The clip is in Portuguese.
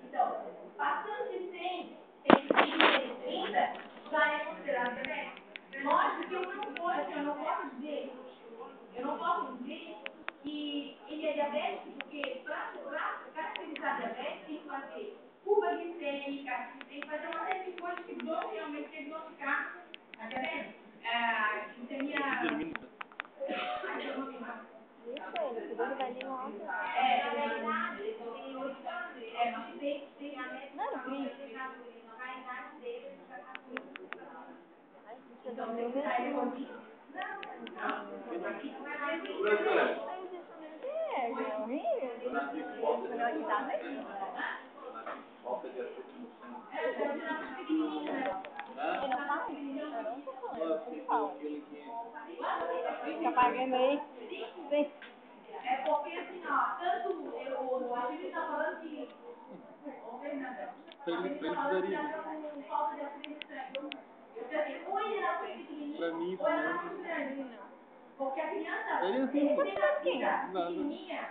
Então, passando de 100, 130, já é considerado diabético. Lógico que eu não posso dizer que ele é diabético, porque para caracterizar diabetes tem que fazer curva glicêmica, tem que fazer uma série de coisas que vão realmente diagnosticar a diabetes. Glicemia... na verdade, é porque assim, ó, tanto o Agir está falando que falta de aprendizagem. Ou ele era muito pequenininho, ou era muito grande. Porque a criança, pequenininha,